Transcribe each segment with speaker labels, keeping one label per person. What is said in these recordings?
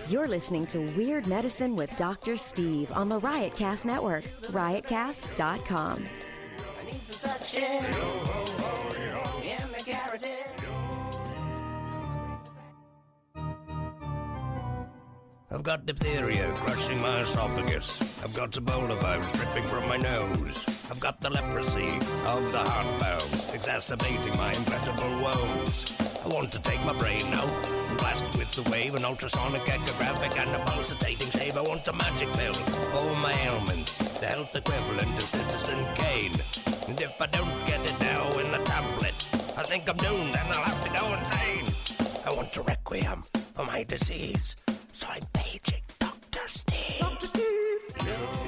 Speaker 1: You're listening to Weird Medicine with Dr. Steve on the Riotcast Network, riotcast.com.
Speaker 2: I need some touching in the carotid. I've got diphtheria crushing my esophagus. I've got Ebola vibes dripping from my nose. I've got the leprosy of the heart valve, exacerbating my inevitable woes. I want to take my brain out and blast it with the wave, an ultrasonic, echographic, and a pulsating shave. I want a magic pill for all my ailments, the health equivalent of Citizen Kane. And if I don't get it now in the tablet, I think I'm doomed and I'll have to go insane. I want a requiem for my disease, so I'm paging Dr. Steve. Dr. Steve.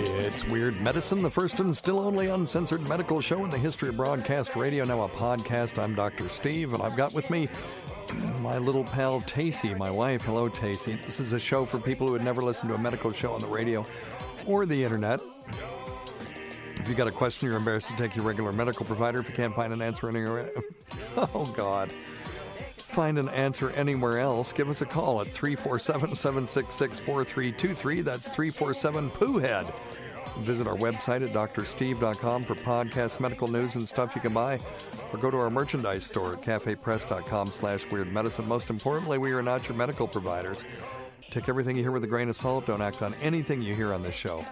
Speaker 3: It's Weird Medicine, the first and still only uncensored medical show in the history of broadcast radio, now a podcast. I'm Dr. Steve, and I've got with me my little pal Tacie, my wife. Hello, Tacie. This is a show for people who had never listened to a medical show on the radio or the internet. If you got a question, you're embarrassed to take your regular medical provider. If you can't find an answer anywhere, oh God, find an answer anywhere else, give us a call at 347-766-4323. That's 347-POOHEAD. Visit our website at drsteve.com for podcast, medical news, and stuff you can buy. Or go to our merchandise store at cafepress.com/weirdmedicine. Most importantly, we are not your medical providers. Take everything you hear with a grain of salt. Don't act on anything you hear on this show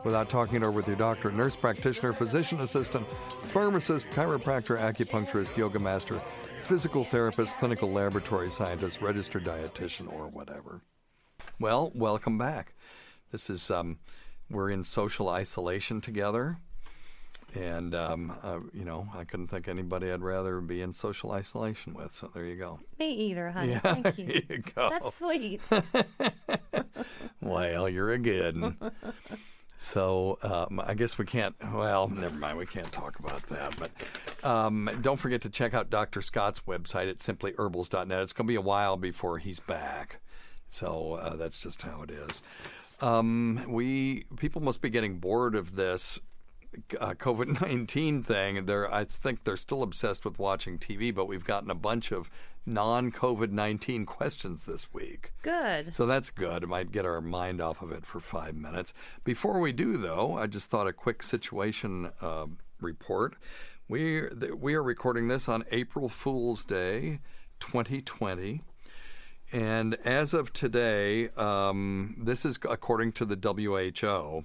Speaker 3: without talking it over with your doctor, nurse practitioner, physician assistant, pharmacist, chiropractor, acupuncturist, yoga master, physical therapist, clinical laboratory scientist, registered dietitian, or whatever. Well, welcome back. This is, we're in social isolation together. And, I couldn't think anybody I'd rather be in social isolation with. So there you go.
Speaker 4: Me either, honey.
Speaker 3: Yeah,
Speaker 4: Thank you.
Speaker 3: There you go.
Speaker 4: That's sweet.
Speaker 3: Well, you're a good one. So I guess we can't, well, never mind, we can't talk about that. But don't forget to check out Dr. Scott's website at simplyherbals.net. It's going to be a while before he's back. So that's just how it is. People must be getting bored of this COVID-19 thing. I think they're still obsessed with watching TV, but we've gotten a bunch of non-COVID-19 questions this week.
Speaker 4: Good.
Speaker 3: So that's good. It might get our mind off of it for 5 minutes. Before we do, though, I just thought a quick situation report. We are recording this on April Fool's Day, 2020. And as of today, this is according to the WHO,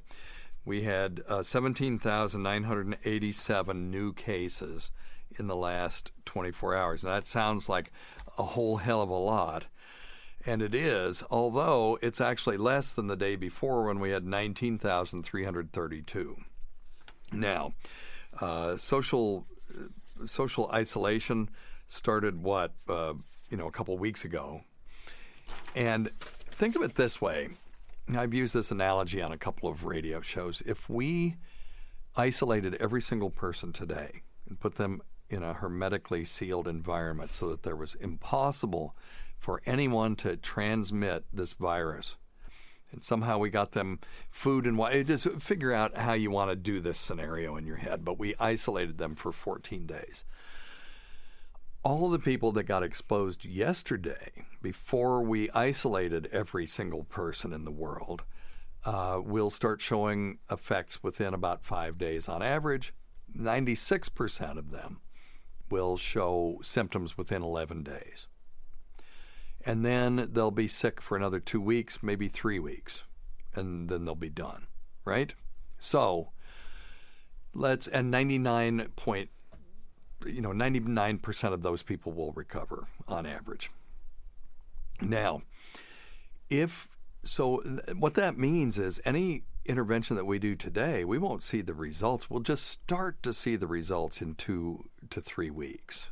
Speaker 3: we had 17,987 new cases in the last 24 hours. Now, that sounds like a whole hell of a lot, and it is, although it's actually less than the day before when we had 19,332. Now, social isolation started, a couple weeks ago. And think of it this way. I've used this analogy on a couple of radio shows. If we isolated every single person today and put them in a hermetically sealed environment so that there was impossible for anyone to transmit this virus, and somehow we got them food and water, just figure out how you want to do this scenario in your head, but we isolated them for 14 days. All the people that got exposed yesterday, before we isolated every single person in the world, will start showing effects within about 5 days. On average, 96% of them will show symptoms within 11 days. And then they'll be sick for another 2 weeks, maybe 3 weeks, and then they'll be done, right? So, and 99% of those people will recover on average. Now, what that means is any intervention that we do today, we won't see the results. We'll just start to see the results in 2 to 3 weeks.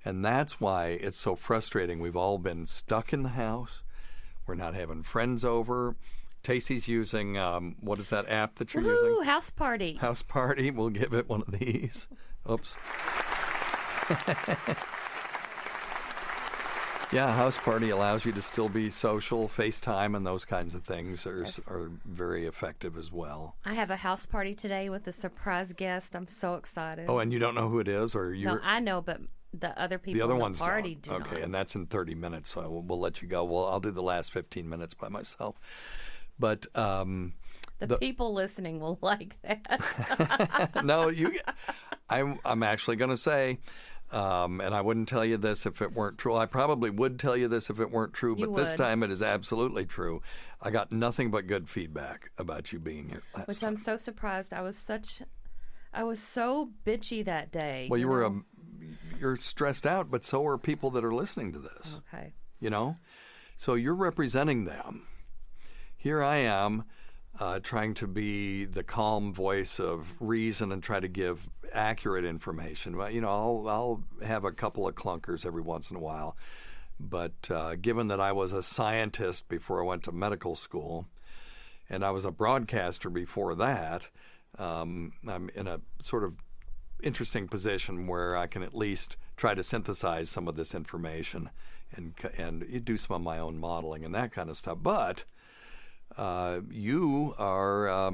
Speaker 3: And that's why it's so frustrating. We've all been stuck in the house. We're not having friends over. Tacie's using, what is that app that you're using?
Speaker 4: House Party.
Speaker 3: House Party. We'll give it one of these. Oops. Yeah, House Party allows you to still be social. FaceTime and those kinds of things are very effective as well.
Speaker 4: I have a house party today with a surprise guest. I'm so excited.
Speaker 3: Oh, and you don't know who it is?
Speaker 4: No, I know, but the other people
Speaker 3: The other
Speaker 4: in
Speaker 3: ones
Speaker 4: the party
Speaker 3: don't.
Speaker 4: do
Speaker 3: Okay,
Speaker 4: not.
Speaker 3: and that's in 30 minutes, so we'll let you go. Well, I'll do the last 15 minutes by myself. But
Speaker 4: the people listening will like that.
Speaker 3: no, I'm actually going to say, and I wouldn't tell you this if it weren't true. I probably would tell you this if it weren't true, but this time it is absolutely true. I got nothing but good feedback about you being here.
Speaker 4: Which I'm so surprised. I was so bitchy that day.
Speaker 3: Well, you're stressed out, but so are people that are listening to this.
Speaker 4: Okay.
Speaker 3: So you're representing them. Here I am trying to be the calm voice of reason and try to give accurate information. Well, I'll have a couple of clunkers every once in a while. But given that I was a scientist before I went to medical school, and I was a broadcaster before that, I'm in a sort of interesting position where I can at least try to synthesize some of this information and do some of my own modeling and that kind of stuff. But you are,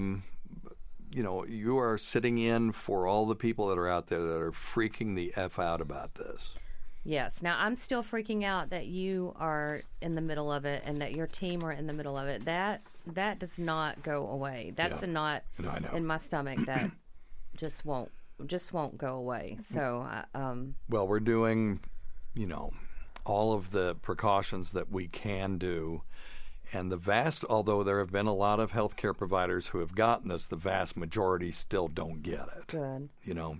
Speaker 3: you are sitting in for all the people that are out there that are freaking the F out about this.
Speaker 4: Yes. Now, I'm still freaking out that you are in the middle of it and that your team are in the middle of it. That does not go away. That's a knot in my stomach that just won't go away. So,
Speaker 3: well, we're doing, all of the precautions that we can do. And although there have been a lot of healthcare providers who have gotten this, the vast majority still don't get it.
Speaker 4: Good.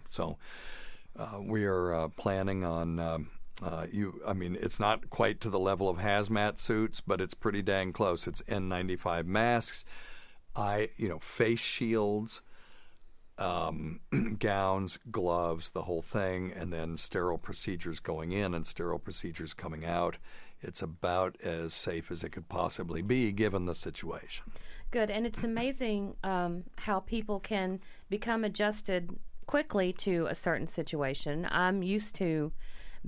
Speaker 3: So we are planning on it's not quite to the level of hazmat suits, but it's pretty dang close. It's N95 masks, face shields, gowns, gloves, the whole thing, and then sterile procedures going in and sterile procedures coming out. It's about as safe as it could possibly be given the situation.
Speaker 4: Good. And it's amazing how people can become adjusted quickly to a certain situation. I'm used to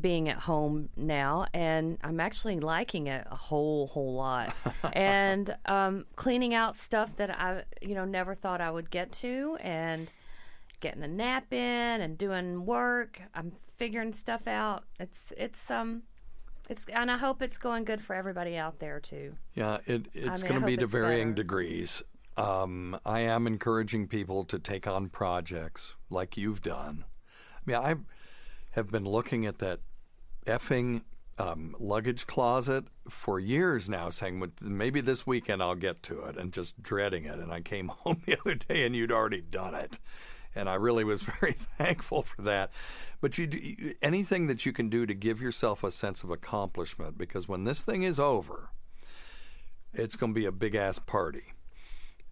Speaker 4: being at home now, and I'm actually liking it a whole lot. And cleaning out stuff that I never thought I would get to, and getting a nap in and doing work. I'm figuring stuff out. It's and I hope it's going good for everybody out there too.
Speaker 3: Yeah, it's going to be to varying degrees. I am encouraging people to take on projects like you've done. I have been looking at that effing luggage closet for years now, saying maybe this weekend I'll get to it, and just dreading it. And I came home the other day and you'd already done it. And I really was very thankful for that. But anything that you can do to give yourself a sense of accomplishment, because when this thing is over, it's going to be a big-ass party.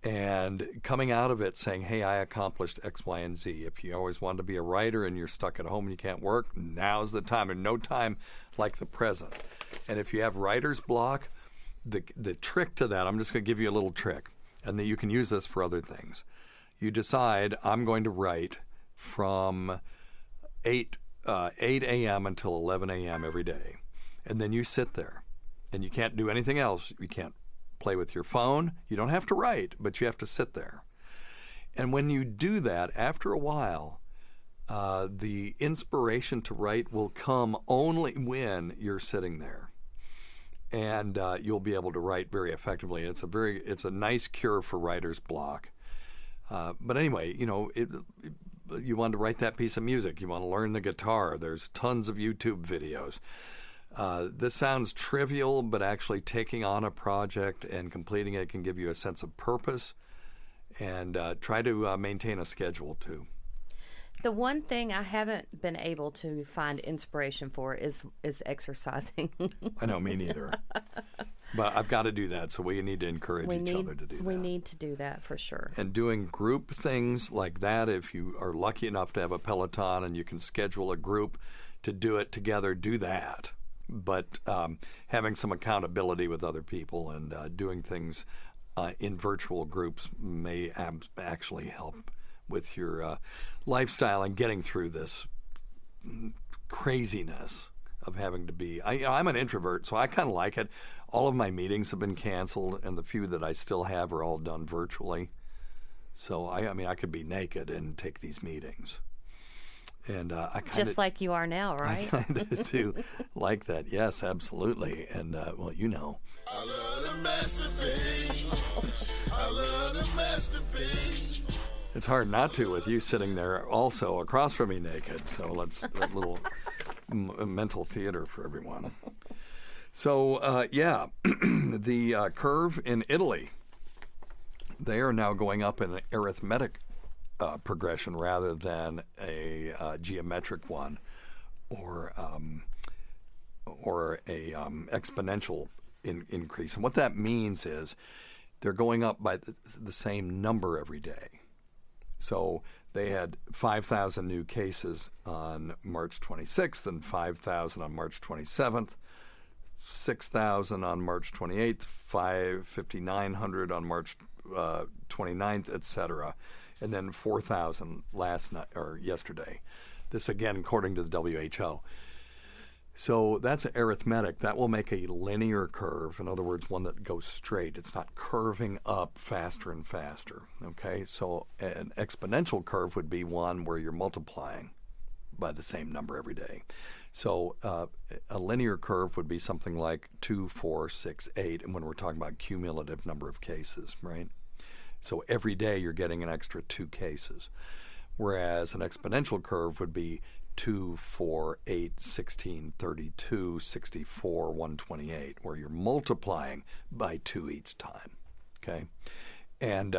Speaker 3: And coming out of it saying, hey, I accomplished X, Y, and Z. If you always wanted to be a writer and you're stuck at home and you can't work, now's the time. And no time like the present. And if you have writer's block, the trick to that, I'm just going to give you a little trick, and that you can use this for other things. You decide, I'm going to write from 8 a.m. until 11 a.m. every day. And then you sit there, and you can't do anything else. You can't play with your phone. You don't have to write, but you have to sit there. And when you do that, after a while, the inspiration to write will come only when you're sitting there. And you'll be able to write very effectively. It's a nice cure for writer's block. But anyway, you want to write that piece of music. You want to learn the guitar. There's tons of YouTube videos. This sounds trivial, but actually taking on a project and completing it can give you a sense of purpose. And try to maintain a schedule, too.
Speaker 4: The one thing I haven't been able to find inspiration for is exercising.
Speaker 3: I know, me neither. But I've got to do that, so we need to encourage each other to do that.
Speaker 4: We need to do that for sure.
Speaker 3: And doing group things like that, if you are lucky enough to have a Peloton and you can schedule a group to do it together, do that. But having some accountability with other people and doing things in virtual groups may actually help with your lifestyle and getting through this craziness of having to be. I'm an introvert, so I kind of like it. All of my meetings have been canceled, and the few that I still have are all done virtually. So I could be naked and take these meetings. And I kind
Speaker 4: Just like you are now, right?
Speaker 3: I kind of do like that. Yes, absolutely. And, well, you know.
Speaker 5: I love to masturbate. I love to masturbate.
Speaker 3: It's hard not to with you sitting there also across from me naked. So let's a little mental theater for everyone. So, the curve in Italy, they are now going up in an arithmetic progression rather than a geometric one or a exponential increase. And what that means is they're going up by the same number every day. So they had 5,000 new cases on March 26th and 5,000 on March 27th, 6,000 on March 28th, 5,900 on March 29th, etc., and then 4,000 last night or yesterday. This again, according to the WHO. So that's arithmetic. That will make a linear curve. In other words, one that goes straight. It's not curving up faster and faster. Okay, so an exponential curve would be one where you're multiplying by the same number every day. So a linear curve would be something like 2, 4, 6, 8, and when we're talking about cumulative number of cases, right? So every day you're getting an extra 2 cases, whereas an exponential curve would be 2, 4, 8, 16, 32, 64, 128, where you're multiplying by 2 each time, okay? And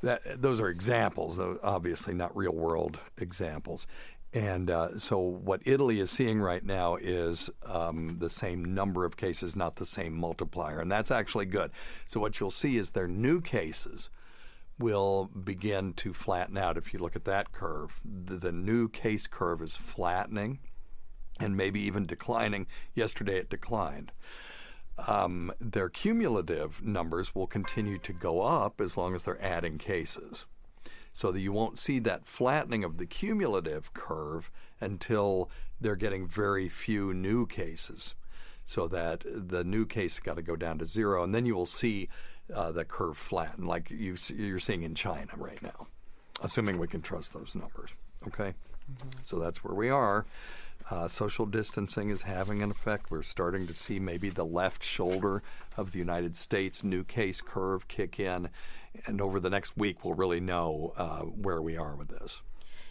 Speaker 3: those are examples, though obviously not real-world examples. And so what Italy is seeing right now is the same number of cases, not the same multiplier, and that's actually good. So what you'll see is their new cases will begin to flatten out. If you look at that curve, the new case curve is flattening and maybe even declining. Yesterday it declined. Their cumulative numbers will continue to go up as long as they're adding cases. So that you won't see that flattening of the cumulative curve until they're getting very few new cases. So that the new case got to go down to 0, and then you will see the curve flatten like you're seeing in China right now, assuming we can trust those numbers. Okay? Mm-hmm. So that's where we are. Social distancing is having an effect. We're starting to see maybe the left shoulder of the United States new case curve kick in, and over the next week we'll really know where we are with this.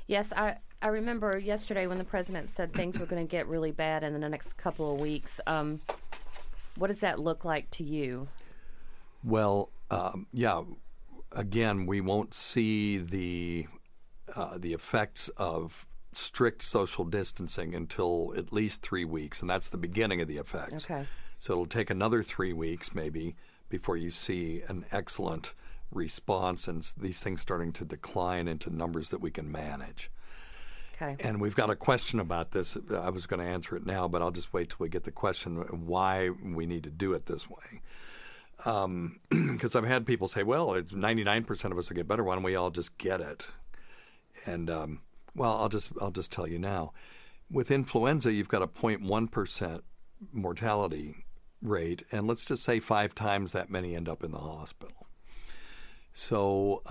Speaker 4: Yes, I remember yesterday when the president said things were going to get really bad in the next couple of weeks. What does that look like to you?
Speaker 3: Well, again, we won't see the effects of strict social distancing until at least 3 weeks, and that's the beginning of the effects.
Speaker 4: Okay.
Speaker 3: So it'll take another 3 weeks maybe before you see an excellent response and these things starting to decline into numbers that we can manage.
Speaker 4: Okay.
Speaker 3: And we've got a question about this. I was going to answer it now, but I'll just wait till we get the question why we need to do it this way. Because I've had people say, well, it's 99% of us will get better. Why don't we all just get it? And well, I'll just tell you now. With influenza, you've got a 0.1% mortality rate, and let's just say 5 times that many end up in the hospital. So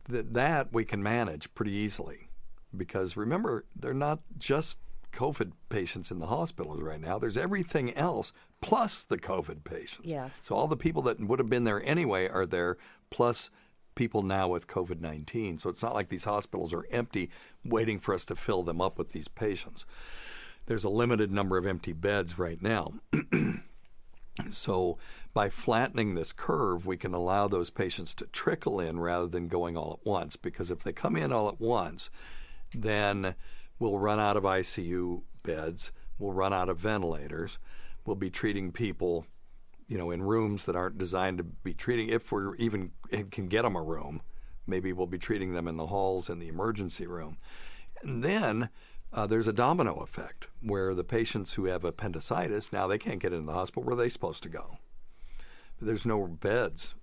Speaker 3: that we can manage pretty easily, because remember, they're not just COVID patients in the hospitals right now. There's everything else plus the COVID patients.
Speaker 4: Yes.
Speaker 3: So all the people that would have been there anyway are there, plus people now with COVID-19. So it's not like these hospitals are empty waiting for us to fill them up with these patients. There's a limited number of empty beds right now. So by flattening this curve, we can allow those patients to trickle in rather than going all at once. Because if they come in all at once, then we'll run out of ICU beds, we'll run out of ventilators, we'll be treating people, in rooms that aren't designed to be treating. If we even can get them a room, maybe we'll be treating them in the halls in the emergency room. And then there's a domino effect where the patients who have appendicitis, now they can't get into the hospital. Where are they supposed to go? There's no beds.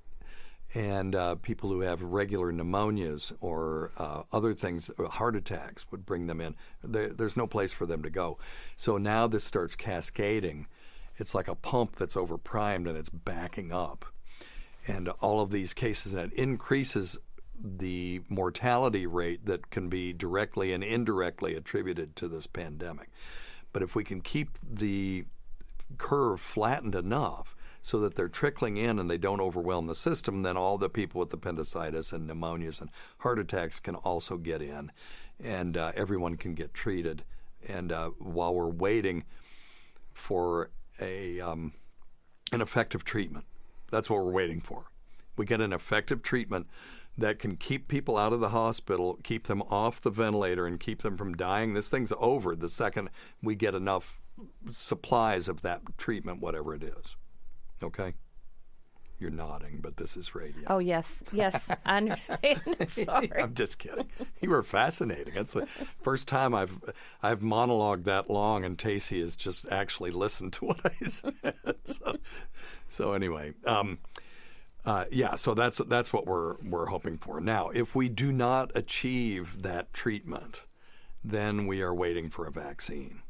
Speaker 3: And people who have regular pneumonias or other things, heart attacks, would bring them in. There's no place for them to go. So now this starts cascading. It's like a pump that's overprimed and it's backing up. And all of these cases, and it increases the mortality rate that can be directly and indirectly attributed to this pandemic. But if we can keep the curve flattened enough so that they're trickling in and they don't overwhelm the system, then all the people with appendicitis and pneumonias and heart attacks can also get in, and everyone can get treated. And while we're waiting for an effective treatment, that's what we're waiting for. We get an effective treatment that can keep people out of the hospital, keep them off the ventilator, and keep them from dying. This thing's over the second we get enough supplies of that treatment, whatever it is. Okay? You're nodding, but this is radio.
Speaker 4: Oh, yes. Yes, I understand. Sorry.
Speaker 3: I'm just kidding. You were fascinating. That's the first time I've monologued that long, and Tacie has just actually listened to what I said. So anyway, so that's what we're hoping for. Now, if we do not achieve that treatment, then we are waiting for a vaccine.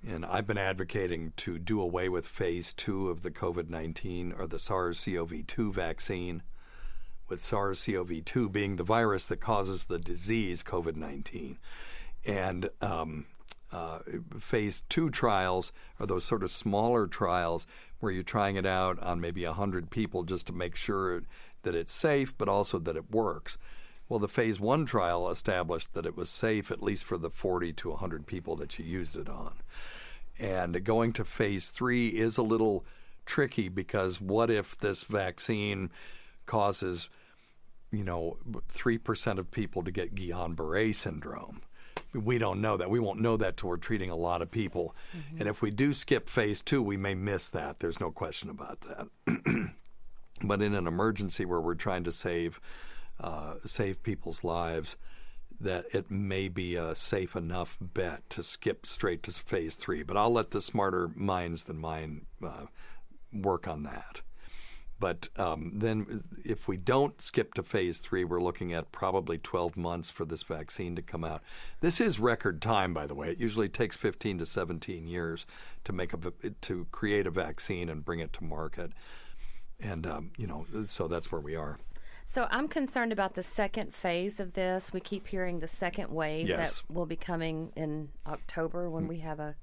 Speaker 3: And I've been advocating to do away with phase 2 of the COVID-19 or the SARS-CoV-2 vaccine, with SARS-CoV-2 being the virus that causes the disease COVID-19. And phase 2 trials are those sort of smaller trials where you're trying it out on maybe 100 people just to make sure that it's safe, but also that it works. Well, the phase 1 trial established that it was safe at least for the 40 to 100 people that you used it on. And going to phase 3 is a little tricky, because what if this vaccine causes, 3% of people to get Guillain-Barré syndrome? We don't know that. We won't know that till we're treating a lot of people. Mm-hmm. And if we do skip phase 2, we may miss that. There's no question about that. But in an emergency where we're trying to save people's lives, that it may be a safe enough bet to skip straight to phase 3. But I'll let the smarter minds than mine work on that. But then if we don't skip to phase 3, we're looking at probably 12 months for this vaccine to come out. This is record time, by the way. It usually takes 15 to 17 years to create a vaccine and bring it to market. And, so that's where we are.
Speaker 4: So I'm concerned about the second phase of this. We keep hearing the second wave that will be coming in October when we have a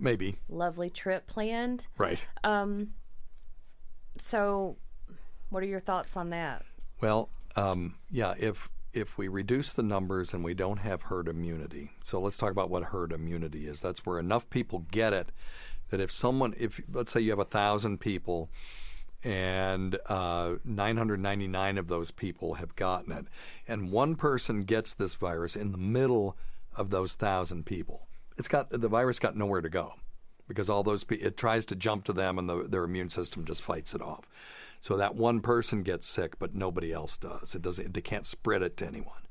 Speaker 4: lovely trip planned.
Speaker 3: Right.
Speaker 4: So what are your thoughts on that?
Speaker 3: Well, if we reduce the numbers and we don't have herd immunity, so let's talk about what herd immunity is. That's where enough people get it that if let's say you have 1,000 people, and 999 of those people have gotten it, and one person gets this virus in the middle of those 1,000 people, the virus got nowhere to go, because all those it tries to jump to them, and their immune system just fights it off. So that one person gets sick, but nobody else does. They can't spread it to anyone.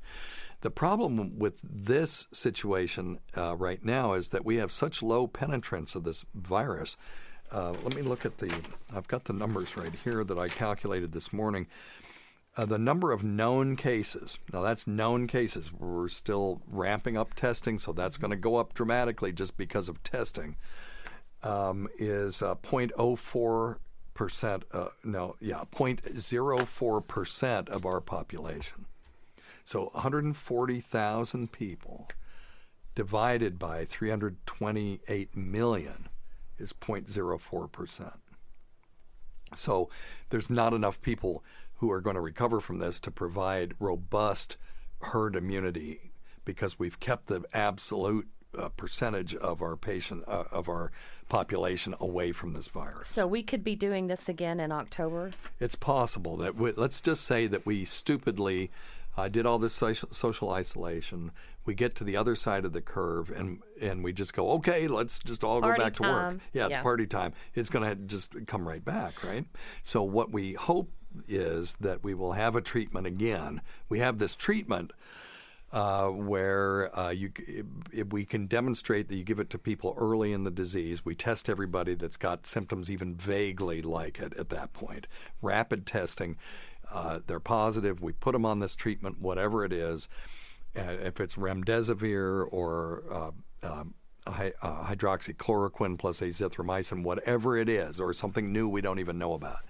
Speaker 3: The problem with this situation right now is that we have such low penetrance of this virus. Let me look at I've got the numbers right here that I calculated this morning. The number of known cases, now that's known cases. We're still ramping up testing, so that's going to go up dramatically just because of testing, is 0.04%, 0.04% of our population. So 140,000 people divided by 328 million is 0.04%. So there's not enough people who are going to recover from this to provide robust herd immunity, because we've kept the absolute percentage of our population away from this virus.
Speaker 4: So we could be doing this again in October?
Speaker 3: It's possible that let's just say that we stupidly did all this social isolation. We get to the other side of the curve, and we just go, okay, let's just all go back to work. Yeah, it's party time. It's going to just come right back, right? So what we hope is that we will have a treatment again. We have this treatment where if we can demonstrate that you give it to people early in the disease. We test everybody that's got symptoms even vaguely like it at that point. Rapid testing. They're positive. We put them on this treatment, whatever it is. If it's remdesivir or hydroxychloroquine plus azithromycin, whatever it is, or something new we don't even know about.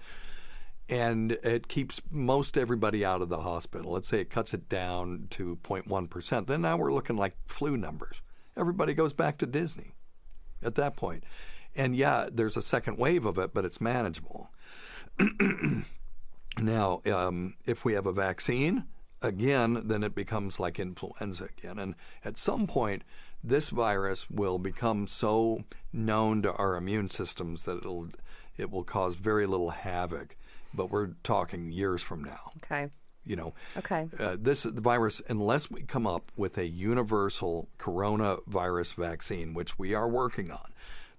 Speaker 3: And it keeps most everybody out of the hospital. Let's say it cuts it down to 0.1%. Then now we're looking like flu numbers. Everybody goes back to Disney at that point. And yeah, there's a second wave of it, but it's manageable. Now, if we have a vaccine, again, then it becomes like influenza again. And at some point, this virus will become so known to our immune systems that it will cause very little havoc. But we're talking years from now.
Speaker 4: Okay. Okay.
Speaker 3: The virus, unless we come up with a universal coronavirus vaccine, which we are working on,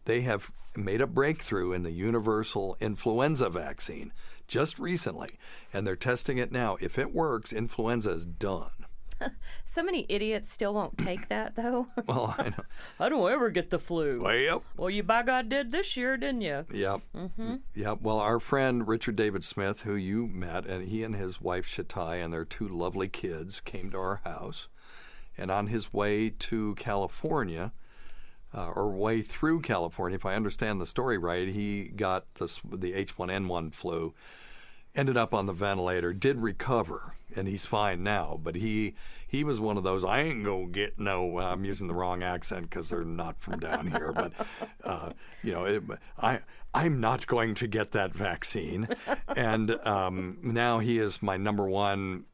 Speaker 3: they have made a breakthrough in the universal influenza vaccine just recently, and they're testing it now. If it works, influenza is done.
Speaker 4: So many idiots still won't take that, though.
Speaker 3: Well, I know.
Speaker 4: I don't ever get the flu.
Speaker 3: Well,
Speaker 4: Well, you by God did this year, didn't you?
Speaker 3: Yep. Mm-hmm. Yep. Well, our friend Richard David Smith, who you met, and he and his wife Shatai and their 2 lovely kids came to our house. And on his way to California, or way through California, if I understand the story right, he got the H1N1 flu, ended up on the ventilator, did recover, and he's fine now. But he was one of those, I ain't gonna get no, I'm using the wrong accent because they're not from down here, but, I'm not going to get that vaccine. And now he is my number one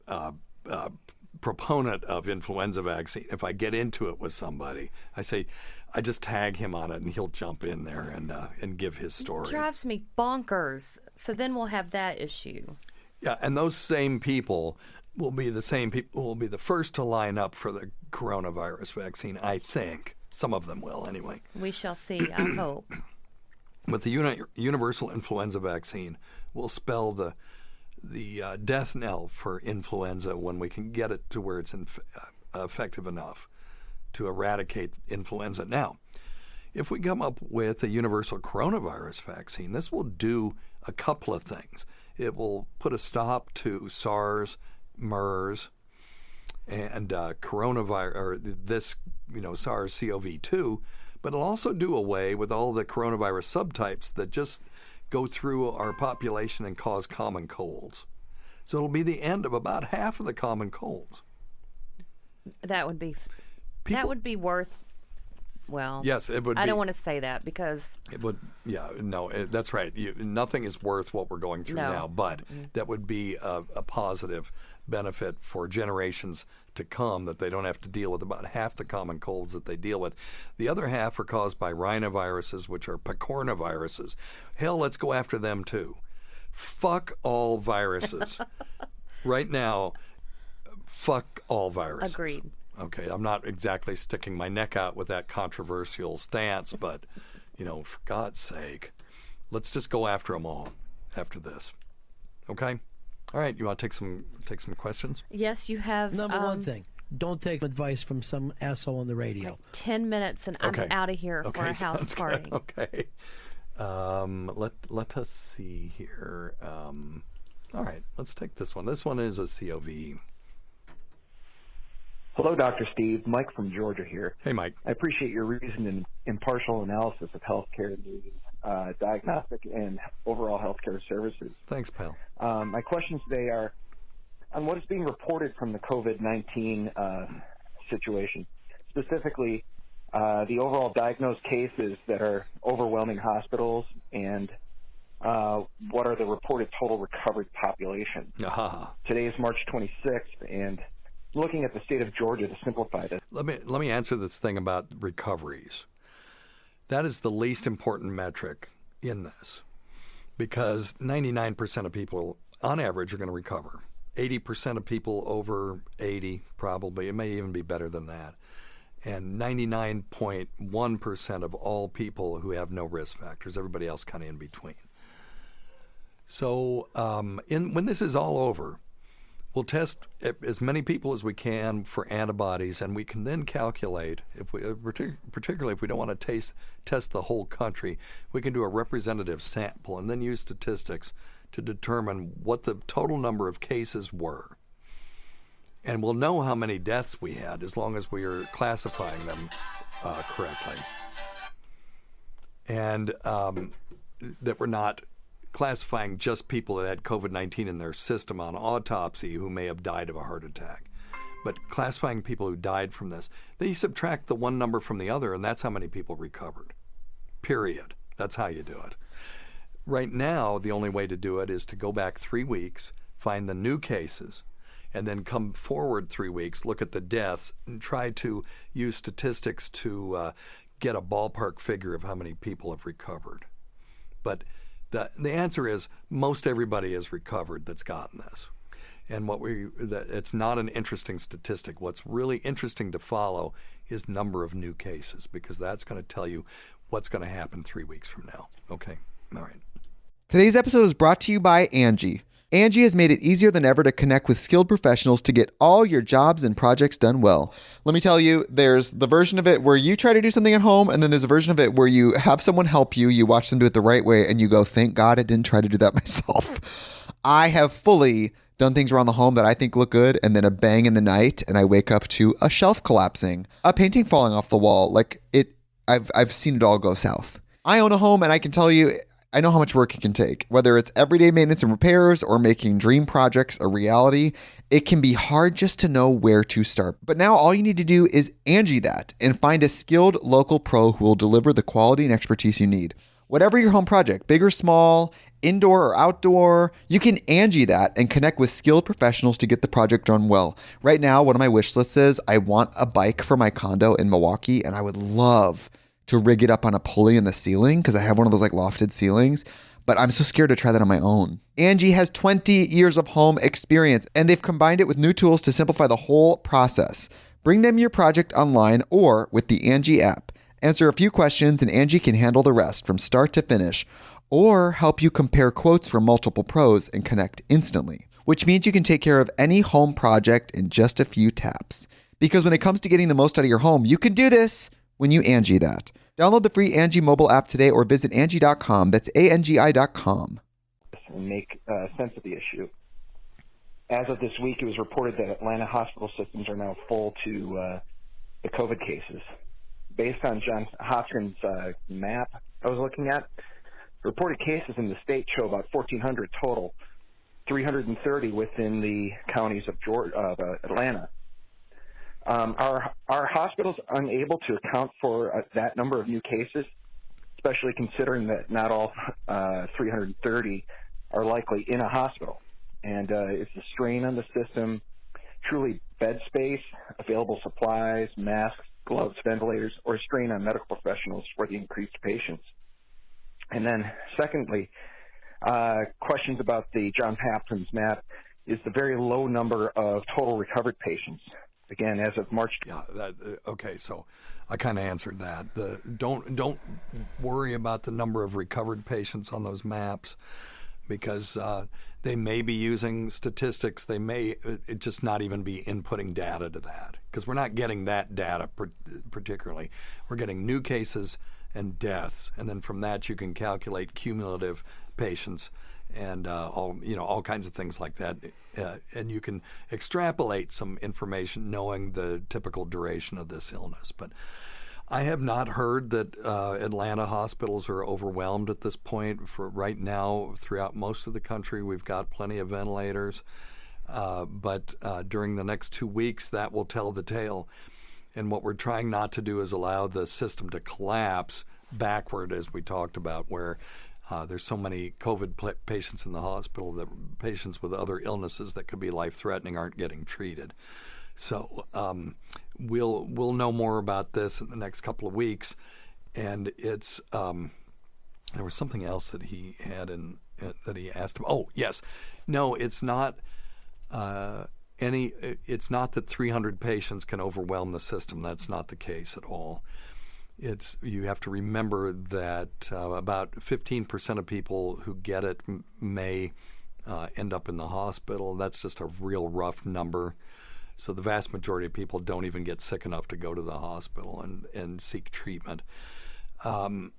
Speaker 3: proponent of influenza vaccine. If I get into it with somebody, I just tag him on it, and he'll jump in there and give his story.
Speaker 4: It drives me bonkers. So then we'll have that issue.
Speaker 3: Yeah, and those same people will be the same people who will be the first to line up for the coronavirus vaccine, I think. Some of them will, anyway.
Speaker 4: We shall see, I hope.
Speaker 3: But the universal influenza vaccine will spell the death knell for influenza when we can get it to where it's effective enough to eradicate influenza. Now, if we come up with a universal coronavirus vaccine, this will do a couple of things. It will put a stop to SARS, MERS, and coronavirus, or this, SARS-CoV-2, but it'll also do away with all the coronavirus subtypes that just go through our population and cause common colds. So it'll be the end of about half of the common colds.
Speaker 4: That would be worth. Well,
Speaker 3: yes, it would.
Speaker 4: I don't want to say that because
Speaker 3: it would. Yeah, no, that's right. Nothing is worth what we're going through now, but that would be a positive benefit for generations to come, that they don't have to deal with about half the common colds that they deal with. The other half are caused by rhinoviruses, which are picornaviruses. Hell, let's go after them too. Fuck all viruses. Right now, fuck all viruses.
Speaker 4: Agreed.
Speaker 3: Okay, I'm not exactly sticking my neck out with that controversial stance, but, for God's sake, let's just go after them all after this. Okay? All right, you want to take some questions?
Speaker 4: Yes, you have.
Speaker 6: Number one thing, don't take advice from some asshole on the radio.
Speaker 4: 10 minutes and I'm out of here for a house party.
Speaker 3: Good. Okay. Let us see here. All right, let's take this one. This one is a COV.
Speaker 7: Hello, Dr. Steve. Mike from Georgia here.
Speaker 3: Hey, Mike.
Speaker 7: I appreciate your reasoned and impartial analysis of healthcare news, diagnostic and overall healthcare services.
Speaker 3: Thanks, pal.
Speaker 7: My questions today are on what is being reported from the COVID-19 situation, specifically the overall diagnosed cases that are overwhelming hospitals, and what are the reported total recovered population. Today is March 26th, and looking at the state of Georgia to simplify this.
Speaker 3: Let me answer this thing about recoveries. That is the least important metric in this, because 99% of people, on average, are going to recover. 80% of people over 80, probably. It may even be better than that. And 99.1% of all people who have no risk factors, everybody else kind of in between. So when this is all over, we'll test as many people as we can for antibodies, and we can then calculate, particularly if we don't want to test the whole country, we can do a representative sample and then use statistics to determine what the total number of cases were. And we'll know how many deaths we had as long as we are classifying them correctly. And that we're not classifying just people that had COVID-19 in their system on autopsy who may have died of a heart attack. But classifying people who died from this, they subtract the one number from the other, and that's how many people recovered. Period. That's how you do it. Right now, the only way to do it is to go back 3 weeks, find the new cases, and then come forward 3 weeks, look at the deaths, and try to use statistics to get a ballpark figure of how many people have recovered. But the answer is most everybody has recovered that's gotten this. And it's not an interesting statistic. What's really interesting to follow is number of new cases, because that's going to tell you what's going to happen 3 weeks from now. Okay? All right.
Speaker 8: Today's episode is brought to you by Angie. Angie has made it easier than ever to connect with skilled professionals to get all your jobs and projects done well. Let me tell you, there's the version of it where you try to do something at home, and then there's a version of it where you have someone help you, you watch them do it the right way, and you go, thank God I didn't try to do that myself. I have fully done things around the home that I think look good, and then a bang in the night, and I wake up to a shelf collapsing, a painting falling off the wall. I've seen it all go south. I own a home, and I can tell you, I know how much work it can take. Whether it's everyday maintenance and repairs or making dream projects a reality, it can be hard just to know where to start. But now all you need to do is Angie that and find a skilled local pro who will deliver the quality and expertise you need. Whatever your home project, big or small, indoor or outdoor, you can Angie that and connect with skilled professionals to get the project done well. Right now, one of my wish lists is I want a bike for my condo in Milwaukee, and I would love to rig it up on a pulley in the ceiling because I have one of those like lofted ceilings, but I'm so scared to try that on my own. Angie has 20 years of home experience, and they've combined it with new tools to simplify the whole process. Bring them your project online or with the Angie app. Answer a few questions and Angie can handle the rest from start to finish, or help you compare quotes from multiple pros and connect instantly, which means you can take care of any home project in just a few taps. Because when it comes to getting the most out of your home, you can do this when you Angie that. Download the free Angie mobile app today or visit Angie.com. That's ANGI.com.
Speaker 7: And make sense of the issue. As of this week, it was reported that Atlanta hospital systems are now full to the COVID cases. Based on Johns Hopkins' map I was looking at, reported cases in the state show about 1,400 total, 330 within the counties of Atlanta. Are hospitals unable to account for that number of new cases, especially considering that not all 330 are likely in a hospital? And is the strain on the system truly bed space, available supplies, masks, gloves, ventilators, or a strain on medical professionals for the increased patients? And then secondly, questions about the Johns Hopkins map is the very low number of total recovered patients. Again, as of March.
Speaker 3: Yeah. Okay. So, I kind of answered that. Don't worry about the number of recovered patients on those maps, because they may be using statistics. They may just not even be inputting data to that, because we're not getting that data particularly. We're getting new cases and deaths, and then from that you can calculate cumulative patients and all kinds of things like that, and you can extrapolate some information knowing the typical duration of this illness. But I have not heard that Atlanta hospitals are overwhelmed at this point. For right now, throughout most of the country, we've got plenty of ventilators, but during the next 2 weeks, that will tell the tale. And what we're trying not to do is allow the system to collapse backward, as we talked about, where there's so many COVID patients in the hospital that patients with other illnesses that could be life-threatening aren't getting treated. So we'll know more about this in the next couple of weeks. And it's there was something else that he had that he asked him. Oh, yes. No, it's not it's not that 300 patients can overwhelm the system. That's not the case at all. You have to remember that about 15% of people who get it may end up in the hospital. That's just a real rough number. So the vast majority of people don't even get sick enough to go to the hospital and seek treatment. The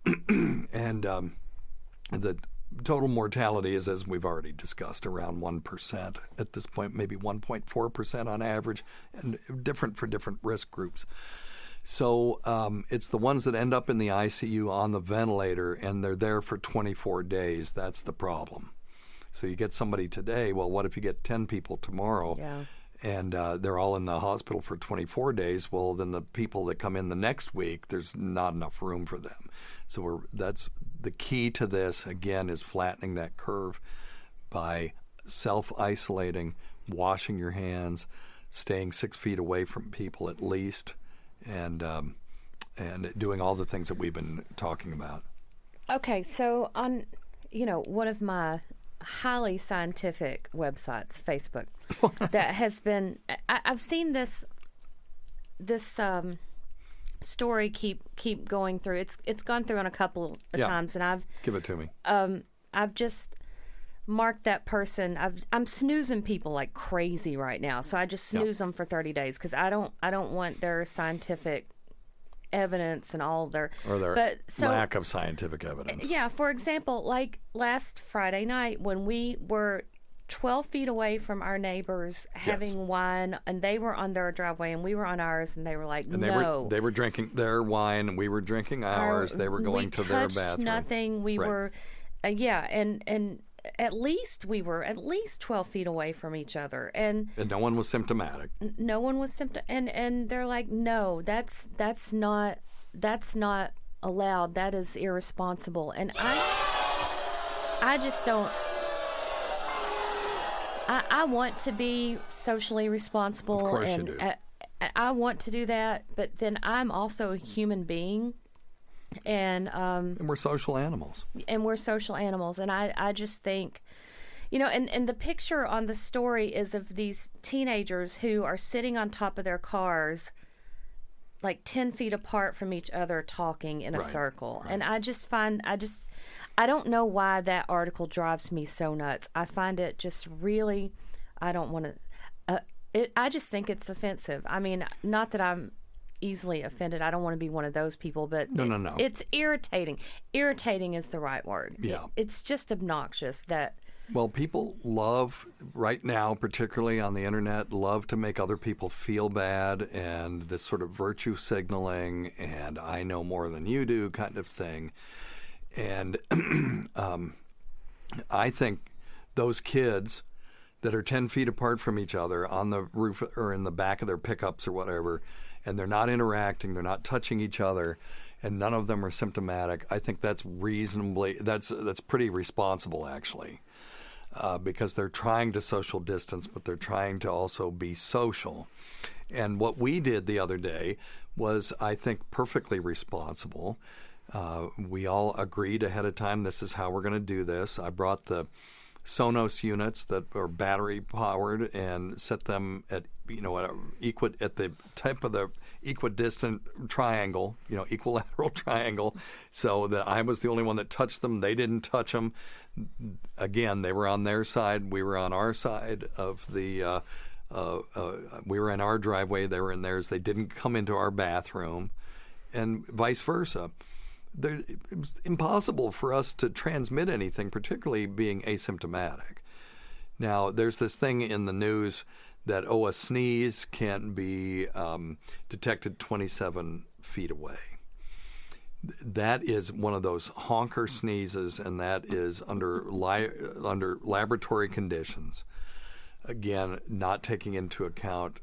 Speaker 3: total mortality is, as we've already discussed, around 1% at this point, maybe 1.4% on average, and different for different risk groups. So it's the ones that end up in the ICU on the ventilator and they're there for 24 days. That's the problem. So you get somebody today. Well, what if you get 10 people tomorrow?
Speaker 4: Yeah.
Speaker 3: And they're all in the hospital for 24 days. Well, then the people that come in the next week, there's not enough room for them. So that's the key to this, again, is flattening that curve by self-isolating, washing your hands, staying 6 feet away from people at least, and doing all the things that we've been talking about.
Speaker 4: Okay, so on, one of my highly scientific websites, Facebook, that has been, I've seen this story keep going through. It's gone through on a couple of times, and
Speaker 3: Give it to me.
Speaker 4: I've just marked that person. I'm snoozing people like crazy right now, so I just snooze them for 30 days because I don't want their scientific evidence and all their
Speaker 3: lack of scientific evidence.
Speaker 4: Yeah, for example, like last Friday night when we were 12 feet away from our neighbors having wine, and they were on their driveway and we were on ours, and they were like,
Speaker 3: and
Speaker 4: no.
Speaker 3: They were drinking their wine and we were drinking ours. They were going to their bathroom.
Speaker 4: Nothing. We were, and at least we were at least 12 feet away from each other, and
Speaker 3: no one was symptomatic.
Speaker 4: No one was and they're like, no, that's not allowed. That is irresponsible. And I just don't. I want to be socially responsible,
Speaker 3: of course
Speaker 4: and
Speaker 3: you do.
Speaker 4: I want to do that, but then I'm also a human being. And
Speaker 3: we're social animals.
Speaker 4: And I just think, and the picture on the story is of these teenagers who are sitting on top of their cars, like 10 feet apart from each other, talking in a circle. Right. And I don't know why that article drives me so nuts. I find it just really, I don't want to, I just think it's offensive. I mean, not that I'm easily offended. I don't want to be one of those people, but
Speaker 3: no.
Speaker 4: It's irritating. Irritating is the right word.
Speaker 3: Yeah.
Speaker 4: It's just obnoxious that.
Speaker 3: Well, people love right now, particularly on the internet, love to make other people feel bad, and this sort of virtue signaling and I know more than you do kind of thing. And I think those kids that are 10 feet apart from each other on the roof or in the back of their pickups or whatever, and they're not interacting, they're not touching each other, and none of them are symptomatic, I think that's pretty responsible, actually, because they're trying to social distance, but they're trying to also be social. And what we did the other day was, I think, perfectly responsible. We all agreed ahead of time, this is how we're going to do this. I brought the Sonos units that are battery powered and set them at the type of the equidistant triangle, equilateral triangle, so that I was the only one that touched them. They didn't touch them. Again, they were on their side. We were on our side of the. We were in our driveway. They were in theirs. They didn't come into our bathroom, and vice versa. It was impossible for us to transmit anything, particularly being asymptomatic. Now, there's this thing in the news that, a sneeze can be detected 27 feet away. That is one of those honker sneezes, and that is under laboratory conditions. Again, not taking into account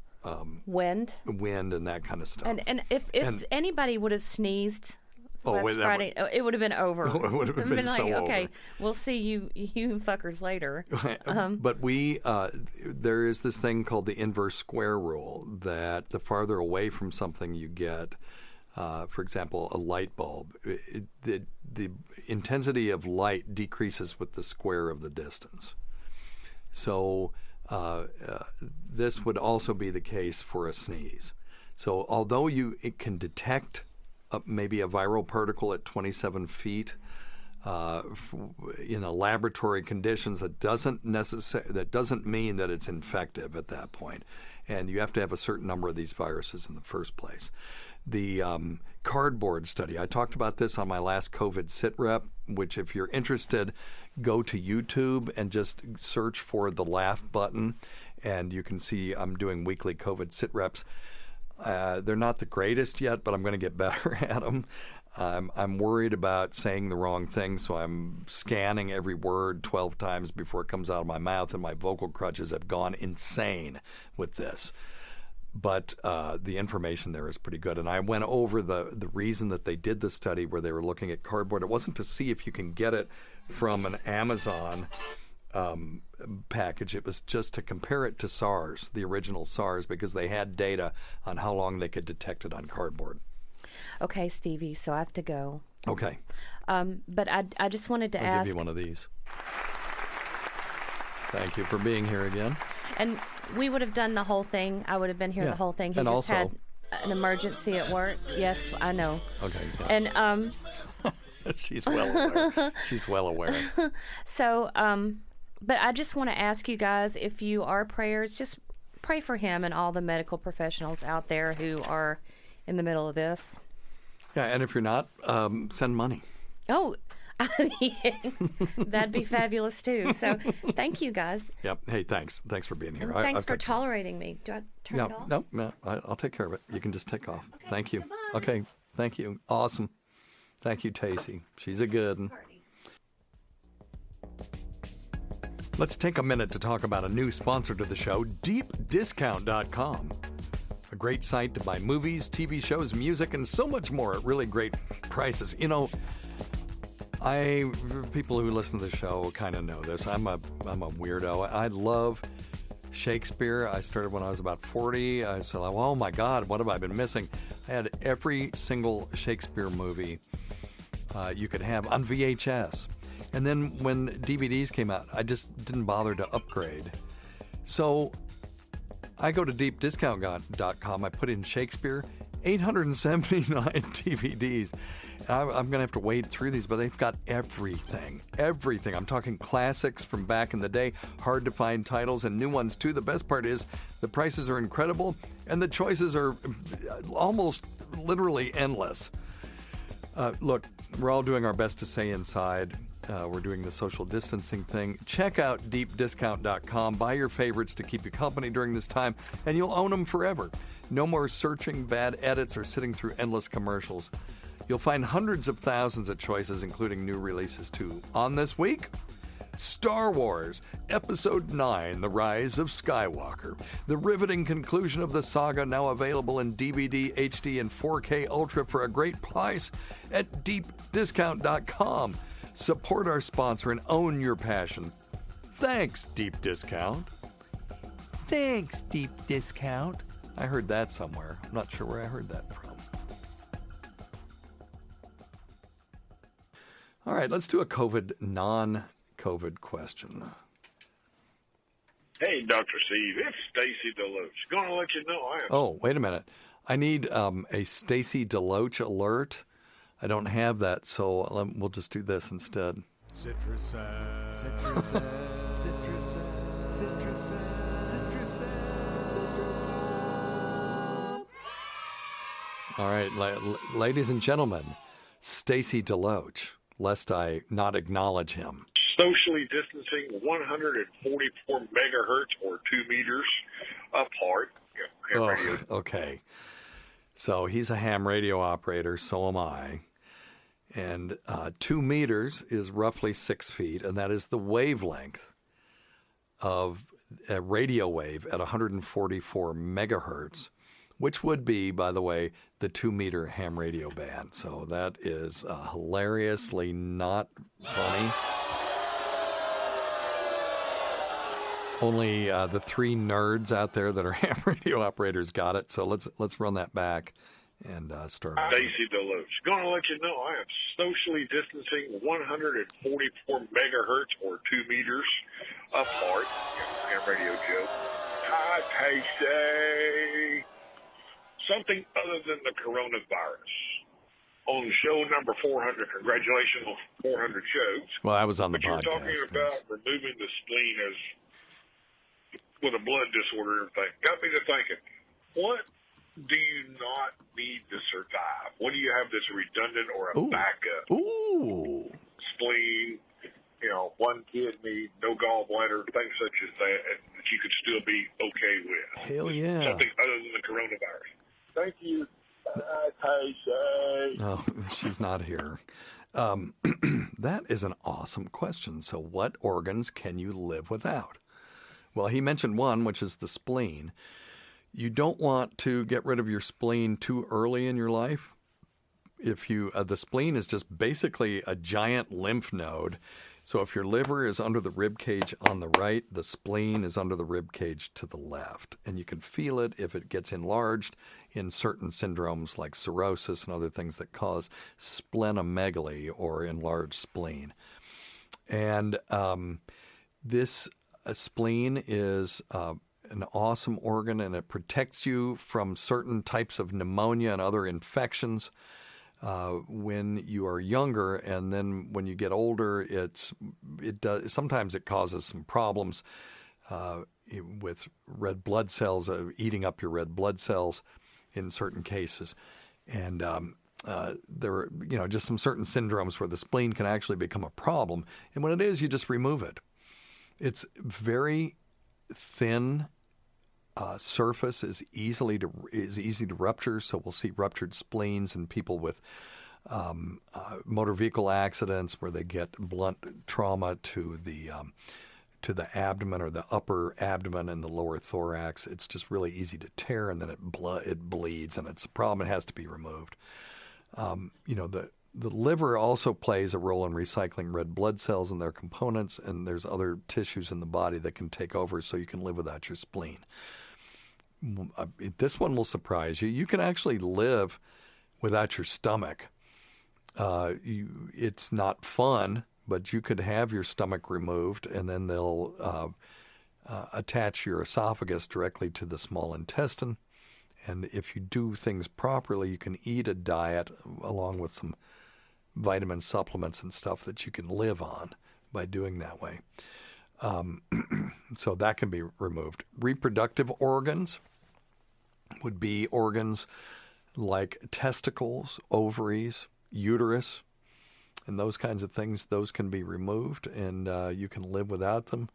Speaker 3: wind and that kind of stuff.
Speaker 4: And if anybody would have sneezed last Friday, it would have been over.
Speaker 3: It would have been
Speaker 4: like,
Speaker 3: so
Speaker 4: okay,
Speaker 3: over.
Speaker 4: We'll see you fuckers later.
Speaker 3: But there is this thing called the inverse square rule, that the farther away from something you get, for example, a light bulb, the intensity of light decreases with the square of the distance. So this would also be the case for a sneeze. So although it can detect maybe a viral particle at 27 feet in a laboratory conditions, that doesn't mean that it's infective at that point. And you have to have a certain number of these viruses in the first place. The cardboard study, I talked about this on my last COVID sit rep, which if you're interested, go to YouTube and just search for the laugh button, and you can see I'm doing weekly COVID sit reps. They're not the greatest yet, but I'm going to get better at them. I'm worried about saying the wrong thing, so I'm scanning every word 12 times before it comes out of my mouth, and my vocal crutches have gone insane with this. But the information there is pretty good. And I went over the reason that they did the study where they were looking at cardboard. It wasn't to see if you can get it from an Amazon package. It was just to compare it to SARS, the original SARS, because they had data on how long they could detect it on cardboard.
Speaker 4: Okay, Stevie, so I have to go.
Speaker 3: Okay.
Speaker 4: But I just wanted to
Speaker 3: I'll
Speaker 4: ask.
Speaker 3: give you one of these. Thank you for being here again.
Speaker 4: And we would have done the whole thing. I would have been here the whole thing. He
Speaker 3: and
Speaker 4: just
Speaker 3: also,
Speaker 4: had an emergency at work. Yes, I know.
Speaker 3: Okay.
Speaker 4: And
Speaker 3: She's well aware. She's well aware.
Speaker 4: So, but I just want to ask you guys, if you are prayers, just pray for him and all the medical professionals out there who are in the middle of this.
Speaker 3: Yeah, and if you're not, send money.
Speaker 4: Oh, that'd be fabulous too. So, thank you guys.
Speaker 3: Yep. Hey, thanks. Thanks for being here.
Speaker 4: And thanks for tolerating me. Do I turn it off?
Speaker 3: No, I'll take care of it. You can just take off.
Speaker 4: Okay,
Speaker 3: Thank you.
Speaker 4: bye-bye.
Speaker 3: Okay, thank you. Awesome. Thank you, Tacie. She's a good one. Let's take a minute to talk about a new sponsor to the show, DeepDiscount.com. A great site to buy movies, TV shows, music, and so much more at really great prices. You know, people who listen to the show kind of know this. I'm a weirdo. I love Shakespeare. I started when I was about 40. I said, oh my God, what have I been missing? I had every single Shakespeare movie you could have on VHS. And then when DVDs came out, I just didn't bother to upgrade. So I go to deepdiscount.com. I put in Shakespeare, 879 DVDs. I'm going to have to wade through these, but they've got everything. Everything. I'm talking classics from back in the day, hard to find titles, and new ones too. The best part is the prices are incredible, and the choices are almost literally endless. Look, we're all doing our best to stay inside. We're doing the social distancing thing. Check out deepdiscount.com. Buy your favorites to keep you company during this time, and you'll own them forever. No more searching bad edits or sitting through endless commercials. You'll find hundreds of thousands of choices, including new releases, too. On this week, Star Wars, Episode 9, The Rise of Skywalker. The riveting conclusion of the saga, now available in DVD, HD, and 4K Ultra for a great price at deepdiscount.com. Support our sponsor and own your passion. Thanks, Deep Discount. Thanks, Deep Discount. I heard that somewhere. I'm not sure where I heard that from. All right, let's do a non-COVID question.
Speaker 9: Hey, Dr. Steve, it's Stacy Deloach. Going to let you know I am.
Speaker 3: Oh, wait a minute. I need a Stacy Deloach alert. I don't have that, so we'll just do this instead.
Speaker 5: Citrus, citrus, citrus, citrus, citrus, citrus.
Speaker 3: All right, ladies and gentlemen, Stacy Deloach, lest I not acknowledge him.
Speaker 9: Socially distancing 144 megahertz or 2 meters apart.
Speaker 3: Oh, okay. So he's a ham radio operator, so am I. And 2 meters is roughly 6 feet, and that is the wavelength of a radio wave at 144 megahertz, which would be, by the way, the 2-meter ham radio band. So that is hilariously not funny. Only the 3 nerds out there that are ham radio operators got it. So let's run that back and start.
Speaker 9: Stacy Deloach. Going to let you know I am socially distancing 144 megahertz or 2 meters apart. Ham radio joke. Hi, Tacie. Something other than the coronavirus. On show number 400, congratulations on 400 shows.
Speaker 3: Well, I was on the
Speaker 9: but
Speaker 3: podcast.
Speaker 9: You're talking about removing the spleen as with a blood disorder and everything. Got me to thinking, what do you not need to survive? What do you have that's redundant or a backup?
Speaker 3: Ooh.
Speaker 9: Spleen, one kidney, no gallbladder, things such as that you could still be okay with.
Speaker 3: Hell yeah.
Speaker 9: Something other than the coronavirus. Thank you. Tacie.
Speaker 3: Oh, she's not here. That is an awesome question. So what organs can you live without? Well, he mentioned one, which is the spleen. You don't want to get rid of your spleen too early in your life. If you, the spleen is just basically a giant lymph node. So if your liver is under the rib cage on the right, the spleen is under the rib cage to the left. And you can feel it if it gets enlarged in certain syndromes like cirrhosis and other things that cause splenomegaly or enlarged spleen. And this spleen is an awesome organ, and it protects you from certain types of pneumonia and other infections when you are younger, and then when you get older, sometimes it causes some problems with red blood cells, eating up your red blood cells in certain cases, and there are just some certain syndromes where the spleen can actually become a problem, and when it is, you just remove it. It's very thin. Surface is easy to rupture, so we'll see ruptured spleens in people with motor vehicle accidents where they get blunt trauma to the abdomen or the upper abdomen and the lower thorax. It's just really easy to tear, and then it bleeds, and it's a problem. It has to be removed. The liver also plays a role in recycling red blood cells and their components, and there's other tissues in the body that can take over, so you can live without your spleen. This one will surprise you. You can actually live without your stomach. It's not fun, but you could have your stomach removed, and then they'll attach your esophagus directly to the small intestine. And if you do things properly, you can eat a diet along with some vitamin supplements and stuff that you can live on by doing that way. So that can be removed. Reproductive organs would be organs like testicles, ovaries, uterus, and those kinds of things. Those can be removed, and you can live without them.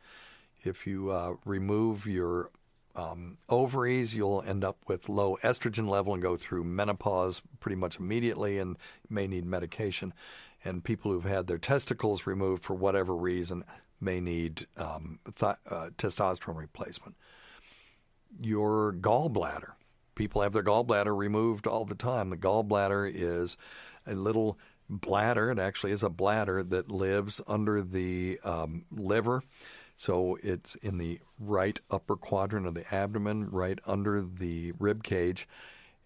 Speaker 3: If you remove your ovaries, you'll end up with low estrogen level and go through menopause pretty much immediately and may need medication. And people who've had their testicles removed for whatever reason may need testosterone replacement. Your gallbladder. People have their gallbladder removed all the time. The gallbladder is a little bladder. It actually is a bladder that lives under the liver. So it's in the right upper quadrant of the abdomen, right under the rib cage,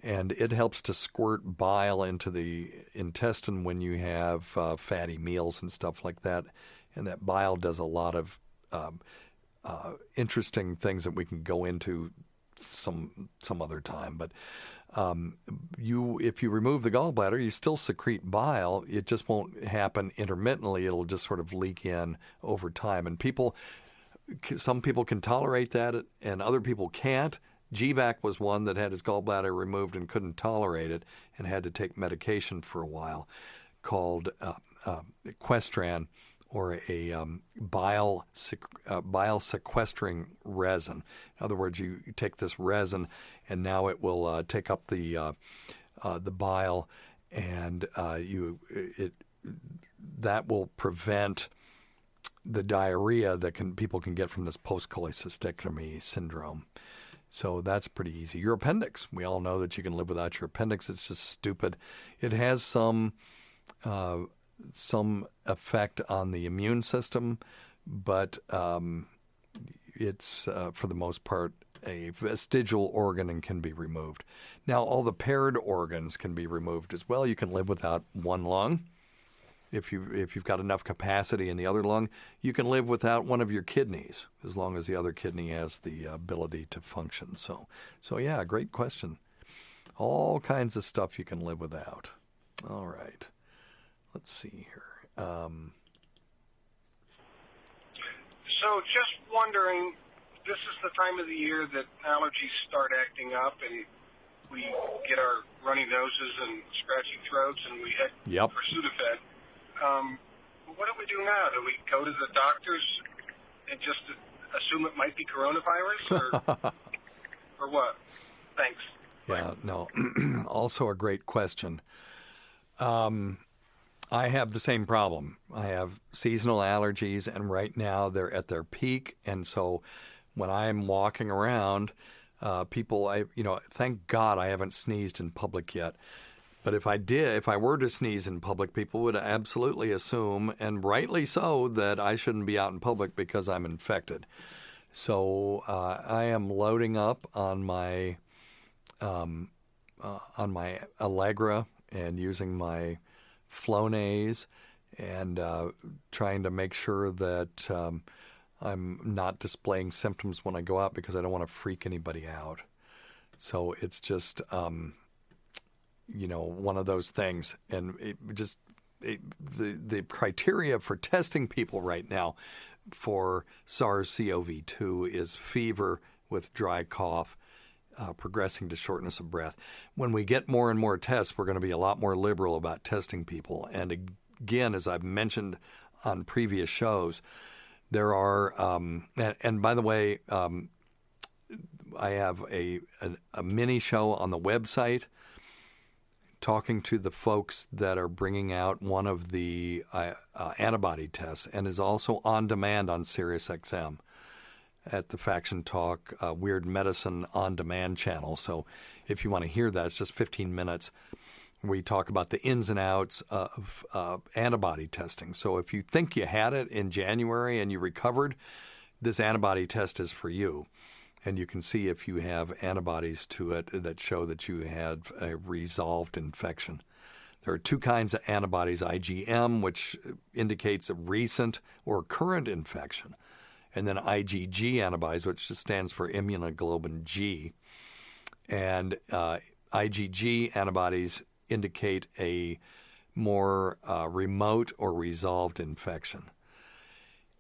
Speaker 3: and it helps to squirt bile into the intestine when you have fatty meals and stuff like that. And that bile does a lot of interesting things that we can go into some other time. But if you remove the gallbladder, you still secrete bile. It just won't happen intermittently. It'll just sort of leak in over time. And some people can tolerate that, and other people can't. GVAC was one that had his gallbladder removed and couldn't tolerate it and had to take medication for a while called Equestran, or a bile sequestering resin. In other words, you take this resin, and now it will take up the bile, and that will prevent the diarrhea that people can get from this post-cholecystectomy syndrome. So that's pretty easy. Your appendix. We all know that you can live without your appendix. It's just stupid. It has some effect on the immune system, but it's, for the most part, a vestigial organ and can be removed. Now, all the paired organs can be removed as well. You can live without one lung. If you've got enough capacity in the other lung, you can live without one of your kidneys as long as the other kidney has the ability to function. So yeah, great question. All kinds of stuff you can live without. All right. Let's see here.
Speaker 10: So just wondering, this is the time of the year that allergies start acting up and we get our runny noses and scratchy throats and we head for Sudafed. What do we do now? Do we go to the doctors and just assume it might be coronavirus or what? Thanks.
Speaker 3: Yeah, no. Also a great question. I have the same problem. I have seasonal allergies, and right now they're at their peak. And so when I'm walking around, people, thank God I haven't sneezed in public yet. But if I were to sneeze in public, people would absolutely assume, and rightly so, that I shouldn't be out in public because I'm infected. So I am loading up on my Allegra and using my Flonase and trying to make sure that I'm not displaying symptoms when I go out because I don't want to freak anybody out. So it's just, one of those things. And the criteria for testing people right now for SARS-CoV-2 is fever with dry cough, progressing to shortness of breath. When we get more and more tests, we're going to be a lot more liberal about testing people. And again, as I've mentioned on previous shows, there are, and by the way, I have a mini show on the website talking to the folks that are bringing out one of the antibody tests, and is also on demand on SiriusXM at the Faction Talk Weird Medicine on demand channel. So if you want to hear that, it's just 15 minutes. We talk about the ins and outs of antibody testing. So if you think you had it in January and you recovered, this antibody test is for you. And you can see if you have antibodies to it that show that you had a resolved infection. There are two kinds of antibodies, IgM, which indicates a recent or current infection, and then IgG antibodies, which just stands for immunoglobulin G. And IgG antibodies indicate a more remote or resolved infection.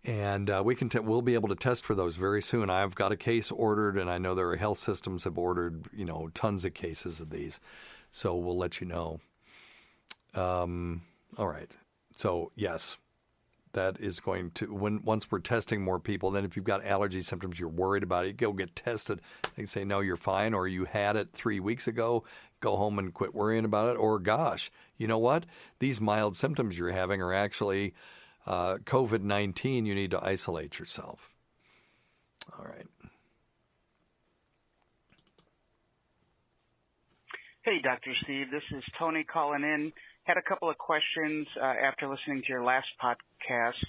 Speaker 3: And we'll be able to test for those very soon. I've got a case ordered, and I know there are health systems have ordered, tons of cases of these. So we'll let you know. All right. So yes, that is going to once we're testing more people. Then if you've got allergy symptoms, you're worried about it, you go get tested. They say no, you're fine, or you had it 3 weeks ago. Go home and quit worrying about it. Or gosh, you know what? These mild symptoms you're having are actually COVID-19, you need to isolate yourself. All right.
Speaker 11: Hey, Dr. Steve. This is Tony calling in. Had a couple of questions after listening to your last podcast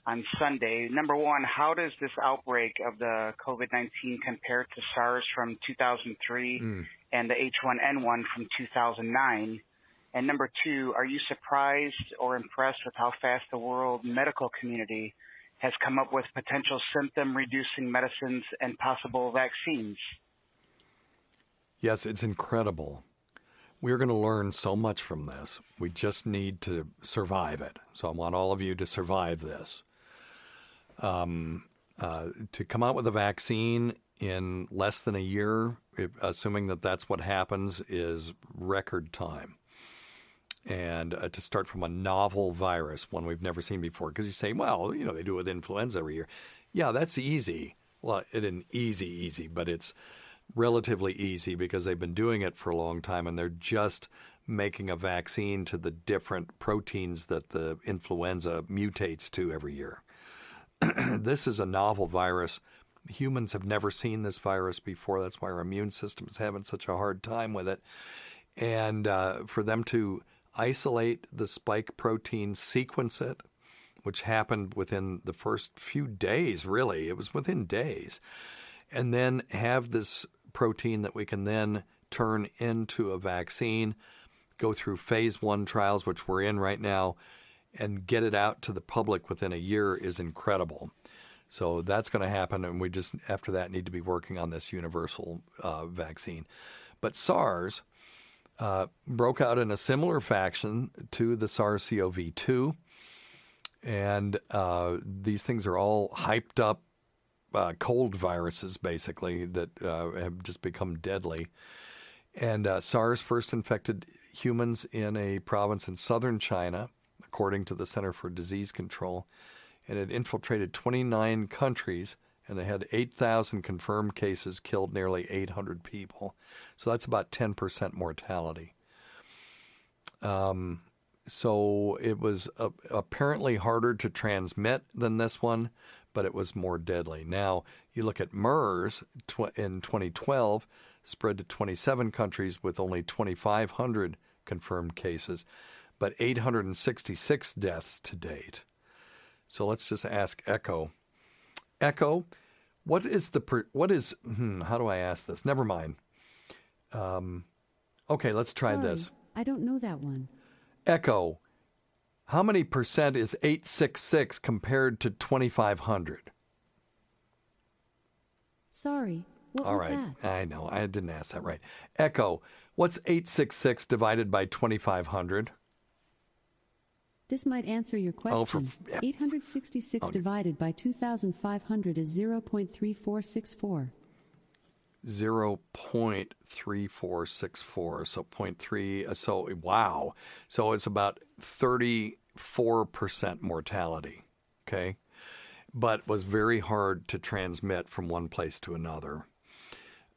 Speaker 11: on Sunday. Number one, how does this outbreak of the COVID-19 compare to SARS from 2003 and the H1N1 from 2009? And number two, are you surprised or impressed with how fast the world medical community has come up with potential symptom-reducing medicines and possible vaccines?
Speaker 3: Yes, it's incredible. We're going to learn so much from this. We just need to survive it. So I want all of you to survive this. To come out with a vaccine in less than a year, assuming that that's what happens, is record time. And to start from a novel virus, one we've never seen before. Because you say, well, they do it with influenza every year. Yeah, that's easy. Well, it isn't easy, but it's relatively easy because they've been doing it for a long time, and they're just making a vaccine to the different proteins that the influenza mutates to every year. This is a novel virus. Humans have never seen this virus before. That's why our immune system is having such a hard time with it. And for them to isolate the spike protein, sequence it, which happened within the first few days, really. It was within days. And then have this protein that we can then turn into a vaccine, go through phase 1 trials, which we're in right now, and get it out to the public within a year is incredible. So that's going to happen, and we just, after that, need to be working on this universal vaccine. But SARS broke out in a similar fashion to the SARS-CoV-2, and these things are all hyped up cold viruses, basically, that have just become deadly. And SARS first infected humans in a province in southern China, according to the Center for Disease Control, and it infiltrated 29 countries and they had 8,000 confirmed cases, killed nearly 800 people. So that's about 10% mortality. So it was apparently harder to transmit than this one, but it was more deadly. Now, you look at MERS in 2012, spread to 27 countries with only 2,500 confirmed cases, but 866 deaths to date. So let's just ask Echo. Echo, how do I ask this? Never mind. Okay, let's try this.
Speaker 12: I don't know that one.
Speaker 3: Echo, how many percent is 866 compared to 2,500?
Speaker 12: Sorry, what
Speaker 3: All
Speaker 12: was
Speaker 3: right,
Speaker 12: that?
Speaker 3: I know, I didn't ask that right. Echo, what's 866 divided by 2,500?
Speaker 12: This might answer your question. 866 divided by 2,500 is 0.3464.
Speaker 3: 0.3464, so 0.3, so wow. So it's about 34% mortality, okay? But was very hard to transmit from one place to another.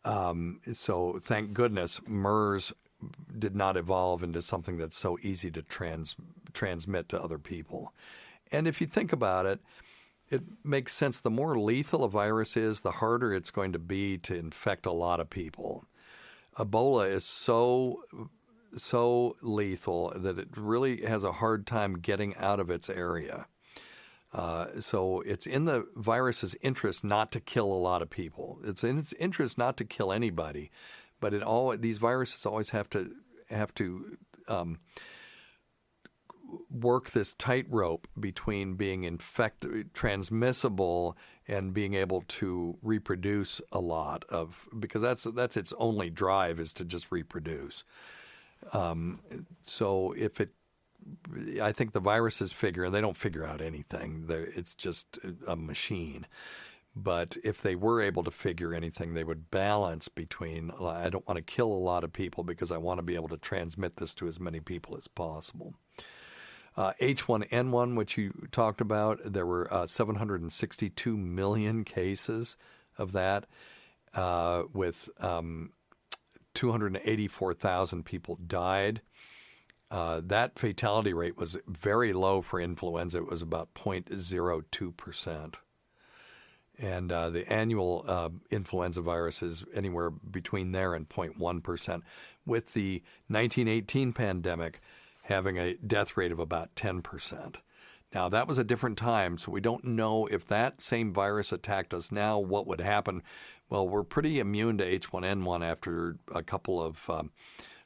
Speaker 3: So thank goodness MERS did not evolve into something that's so easy to transmit to other people. And if you think about it, it makes sense. The more lethal a virus is, the harder it's going to be to infect a lot of people. Ebola is so lethal that it really has a hard time getting out of its area. So it's in the virus's interest not to kill a lot of people. It's in its interest not to kill anybody, but these viruses always have to work this tightrope between being transmissible and being able to reproduce a lot because that's its only drive is to just reproduce. So I think the viruses they don't figure out anything. It's just a machine. But if they were able to figure anything, they would balance between, I don't want to kill a lot of people because I want to be able to transmit this to as many people as possible. H1N1, which you talked about, there were 762 million cases of that, with 284,000 people died. That fatality rate was very low for influenza. It was about 0.02%. And the annual influenza virus is anywhere between there and 0.1%, with the 1918 pandemic having a death rate of about 10%. Now, that was a different time, so we don't know if that same virus attacked us now, what would happen. Well, we're pretty immune to H1N1 after a couple of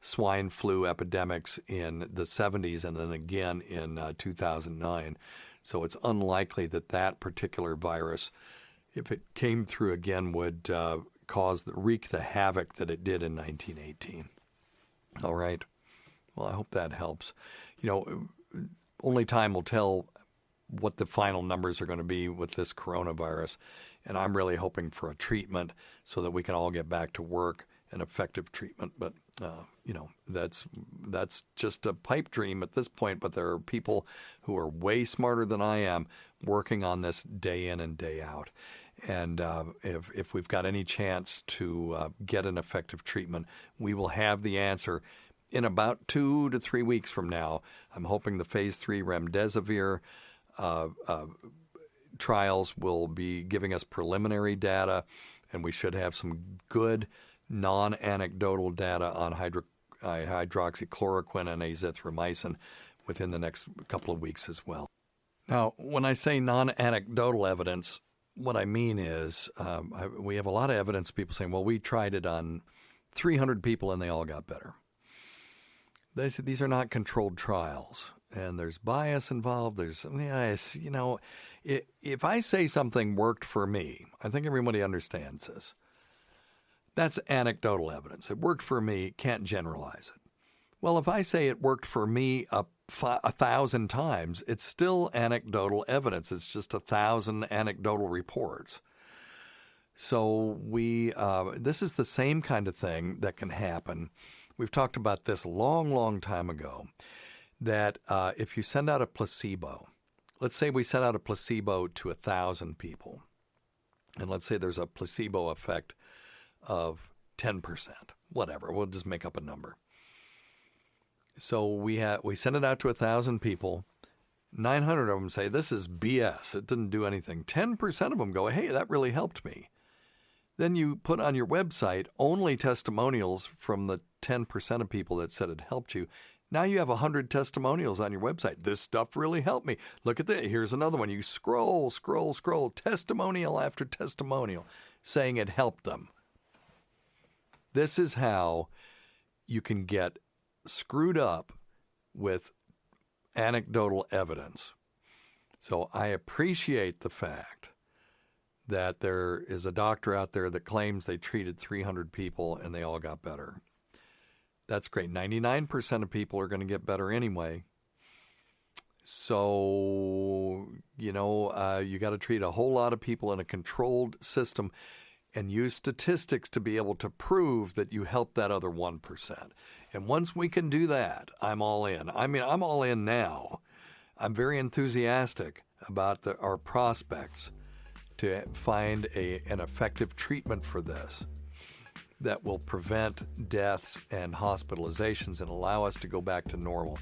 Speaker 3: swine flu epidemics in the 70s and then again in 2009. So it's unlikely that particular virus, if it came through again, would wreak the havoc that it did in 1918. All right. Well, I hope that helps. Only time will tell what the final numbers are going to be with this coronavirus. And I'm really hoping for a treatment so that we can all get back to work, an effective treatment. But, that's just a pipe dream at this point. But there are people who are way smarter than I am working on this day in and day out. And if we've got any chance to get an effective treatment, we will have the answer in about 2 to 3 weeks from now. I'm hoping the phase 3 remdesivir trials will be giving us preliminary data, and we should have some good non-anecdotal data on hydroxychloroquine and azithromycin within the next couple of weeks as well. Now, when I say non-anecdotal evidence, what I mean is we have a lot of evidence, people saying, well, we tried it on 300 people and they all got better. They said these are not controlled trials, and there's bias involved. If I say something worked for me, I think everybody understands this. That's anecdotal evidence. It worked for me, can't generalize it. Well, if I say it worked for me 1,000 times, it's still anecdotal evidence. It's just 1,000 anecdotal reports. So this is the same kind of thing that can happen. We've talked about this a long, long time ago, that if you send out a placebo, let's say we send out a placebo to 1,000 people, and let's say there's a placebo effect of 10%, whatever, we'll just make up a number. So we send it out to 1,000 people. 900 of them say, this is BS. It didn't do anything. 10% of them go, hey, that really helped me. Then you put on your website only testimonials from the 10% of people that said it helped you. Now you have 100 testimonials on your website. This stuff really helped me. Look at that. Here's another one. You scroll, testimonial after testimonial, saying it helped them. This is how you can get screwed up with anecdotal evidence. So I appreciate the fact that there is a doctor out there that claims they treated 300 people and they all got better. That's great. 99% of people are going to get better anyway. So, you got to treat a whole lot of people in a controlled system and use statistics to be able to prove that you helped that other 1%. And once we can do that, I'm all in. I mean, I'm all in now. I'm very enthusiastic about our prospects to find an effective treatment for this that will prevent deaths and hospitalizations and allow us to go back to normal.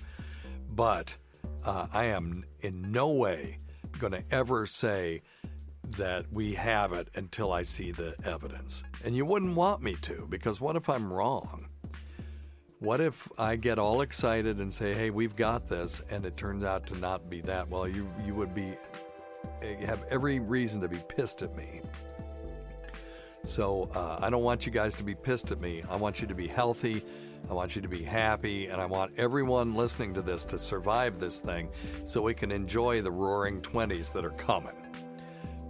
Speaker 3: But I am in no way going to ever say that we have it until I see the evidence. And you wouldn't want me to, because what if I'm wrong? What if I get all excited and say, hey, we've got this, and it turns out to not be that? Well, you have every reason to be pissed at me. So I don't want you guys to be pissed at me. I want you to be healthy. I want you to be happy. And I want everyone listening to this to survive this thing so we can enjoy the roaring 20s that are coming.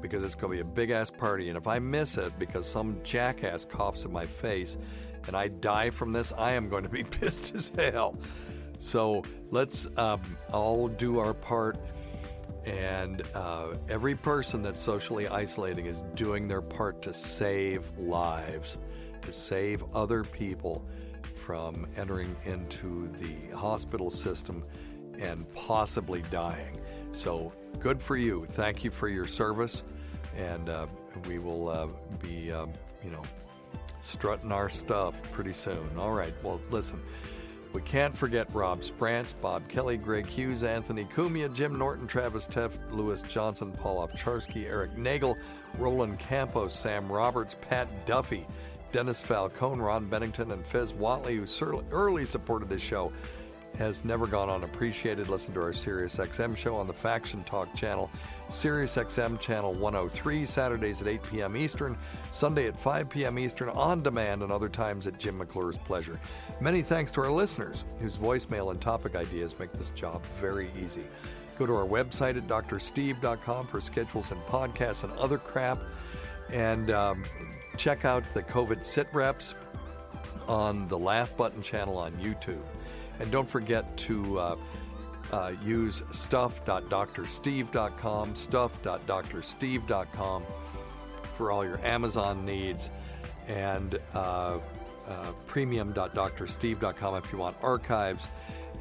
Speaker 3: Because it's going to be a big-ass party. And if I miss it because some jackass coughs in my face and I die from this, I am going to be pissed as hell. So let's all do our part. And every person that's socially isolating is doing their part to save lives, to save other people from entering into the hospital system and possibly dying. So good for you. Thank you for your service. And we will be, strutting our stuff pretty soon. All right. Well, listen. We can't forget Rob Sprance, Bob Kelly, Greg Hughes, Anthony Cumia, Jim Norton, Travis Teff, Louis Johnson, Paul Obcharsky, Eric Nagel, Roland Campos, Sam Roberts, Pat Duffy, Dennis Falcone, Ron Bennington, and Fez Watley, who early supported this show, has never gone unappreciated. Listen to our SiriusXM show on the Faction Talk channel, SiriusXM channel 103, Saturdays at 8 p.m. Eastern, Sunday at 5 p.m. Eastern, on demand, and other times at Jim McClure's pleasure. Many thanks to our listeners, whose voicemail and topic ideas make this job very easy. Go to our website at drsteve.com for schedules and podcasts and other crap, and check out the COVID sit reps on the Laugh Button channel on YouTube. And don't forget to use stuff.drsteve.com, stuff.drsteve.com for all your Amazon needs, and premium.drsteve.com if you want archives,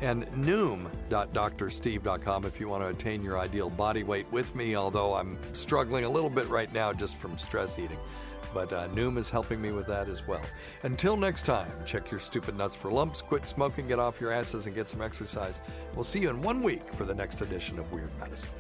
Speaker 3: and noom.drsteve.com if you want to attain your ideal body weight with me, although I'm struggling a little bit right now just from stress eating. But Noom is helping me with that as well. Until next time, check your stupid nuts for lumps, quit smoking, get off your asses, and get some exercise. We'll see you in 1 week for the next edition of Weird Medicine.